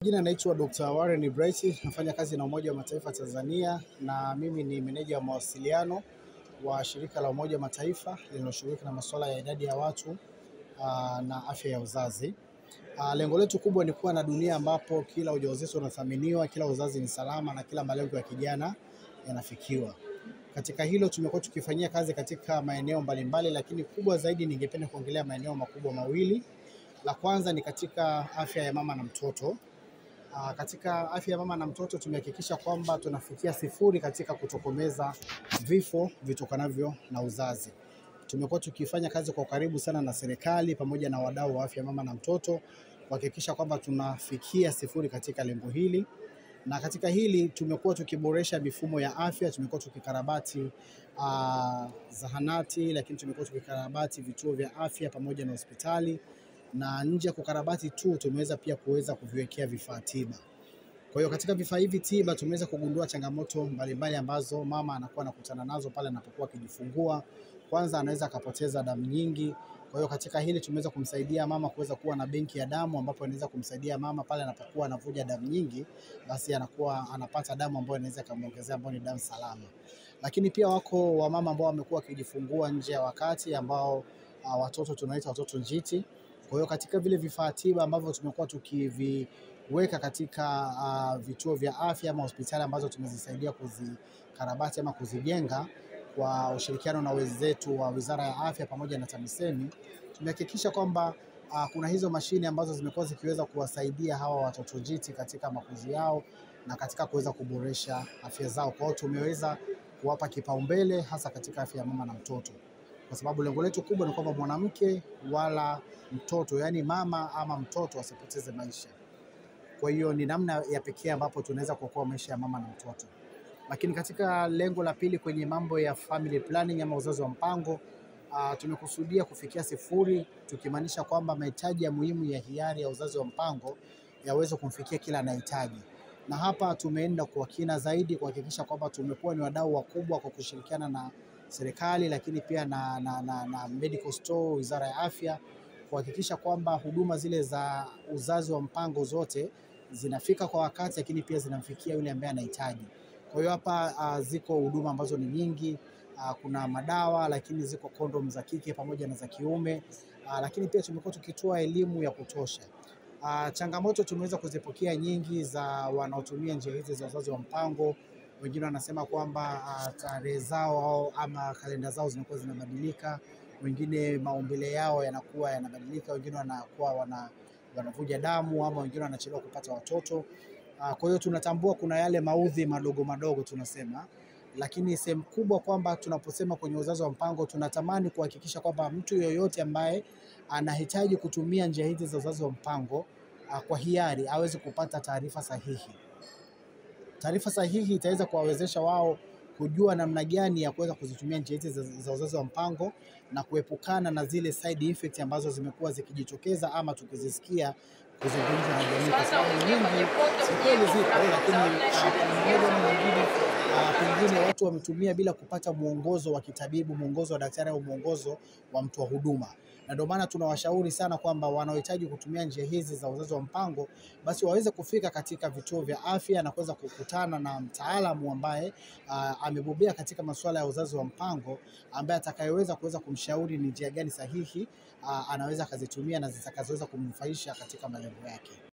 Jina naitwa Dr. Warren Bright, nafanya kazi na Umoja wa Mataifa Tanzania na mimi ni meneja wa mawasiliano wa shirika la Umoja wa Mataifa linaloshughulika na masuala ya idadi ya watu na afya ya uzazi. Lengo letu kubwa ni kuwa na dunia ambapo kila ujauzito unathaminiwa, kila uzazi ni salama na kila malengo ya kijana yanafikiwa. Katika hilo tumekuwa tukifanyia kazi katika maeneo mbalimbali, lakini kubwa zaidi ningependa kuongelea maeneo makubwa mawili. La kwanza ni katika afya ya mama na mtoto. Katika afya ya mama na mtoto tumehakikisha kwamba tunafikia sifuri katika kutokomeza vifo vitokanavyo na uzazi. Tumekuwa tukifanya kazi kwa karibu sana na serikali pamoja na wadau wa afya ya mama na mtoto kuhakikisha kwamba tunafikia sifuri katika lengo hili. Na katika hili tumekuwa tukiboresha mifumo ya afya, tumekuwa tukikarabati zahanati, lakini tumekuwa tukikarabati vituo vya afya pamoja na hospitali. Na nje ya kukarabati tu tumeweza pia kuviwekea vifaa tiba. Kwa hiyo katika vifaa hivi tiba tumeweza kugundua changamoto mbalimbali ambazo mama anakuwa anakutana nazo pale anapokuwa akijifungua. Kwanza anaweza akapoteza damu nyingi. Kwa hiyo katika hili tumeweza kumsaidia mama kuweza kuwa na benki ya damu ambapo anaweza kumsaidia mama pale anapokuwa anavuja damu nyingi, basi anakuwa anapata damu ambayo inaweza kumuongezea ambayo ni damu salama. Lakini pia wako wamama ambao wamekuwa wakijifungua nje ya wakati ambao watoto tunaita watoto njiti. Kwa hiyo katika vile vifaa tiba ambavyo tumekuwa tukiviweka katika vituo vya afya ama hospitali ambazo tumezisaidia kuzikarabati ama kuzijenga kwa ushirikiano na wenzetu wa Wizara ya Afya pamoja na TAMISEMI, tumehakikisha kwamba kuna hizo mashine ambazo zimekuwa zikiweza kuwasaidia hawa watoto njiti katika makuzi yao na katika kuweza kuboresha afya zao. Kwa hiyo tumeweza kuwapa kipaumbele hasa katika afya ya mama na mtoto, kwa sababu lengo letu kubwa ni kwamba mwanamke wala mtoto, yani mama ama mtoto, asipoteze maisha. Kwa hiyo ni namna ya pekee ambapo tunaweza kuokoa maisha ya mama na mtoto. Lakini katika lengo la pili kwenye mambo ya family planning ama uzazi wa mpango, tumekusudia kufikia sifuri, tukimaanisha kwamba mahitaji ya muhimu ya hiari ya uzazi wa mpango yaweze kumfikia kila anayehitaji. Na hapa tumeenda kwa kina zaidi kuhakikisha kwamba tumekuwa ni wadau wakubwa kwa kushirikiana na serikali, lakini pia na medical store, Wizara ya Afya, kuhakikisha kwamba huduma zile za uzazi wa mpango zote zinafika kwa wakati, lakini pia zinamfikia yule ambaye anahitaji. Kwa hiyo hapa ziko huduma ambazo ni nyingi. Kuna madawa, lakini ziko kondom za kike pamoja na za kiume, lakini pia tumekuwa tukitoa elimu ya kutosha. Changamoto tumeweza kuzipokea nyingi za wanaotumia njia hizi za uzazi wa mpango. Wengine wanasema kwamba tarehe zao ama kalenda zao zinakuwa zinabadilika, wengine maumbile yao yanakuwa yanabadilika, wengine wanakuwa wanavuja damu, ama wengine wanachelewa kupata watoto. Kwa hiyo tunatambua kuna yale maudhi madogo madogo tunasema, lakini sehemu kubwa kwamba tunaposema kwenye uzazi wa mpango tunatamani kuhakikisha kwamba mtu yoyote ambaye anahitaji kutumia njia hizi za uzazi wa mpango kwa hiari aweze kupata taarifa sahihi. Taarifa sahihi itaweza kuwawezesha wao kujua namna gani ya kuweza kuzitumia njia hizi za uzazi wa mpango na kuepukana na zile side effects ambazo zimekuwa zikijitokeza ama tukizisikia kuzungumzwa na jamii. Kwa sababu nyingi si kweli zipo, lakini pengine watu wametumia bila kupata mwongozo wa kitabibu, mwongozo wa daktari au mwongozo wa mtu wa huduma. Na ndio maana tunawashauri sana kwamba wanaohitaji kutumia njia hizi za uzazi wa mpango basi waweze kufika katika vituo vya afya na kuweza kukutana na mtaalamu ambaye amebobea katika masuala ya uzazi wa mpango, ambaye atakayeweza kumshauri ni njia gani sahihi anaweza akazitumia na zitakazoweza kumnufaisha katika malengo yake.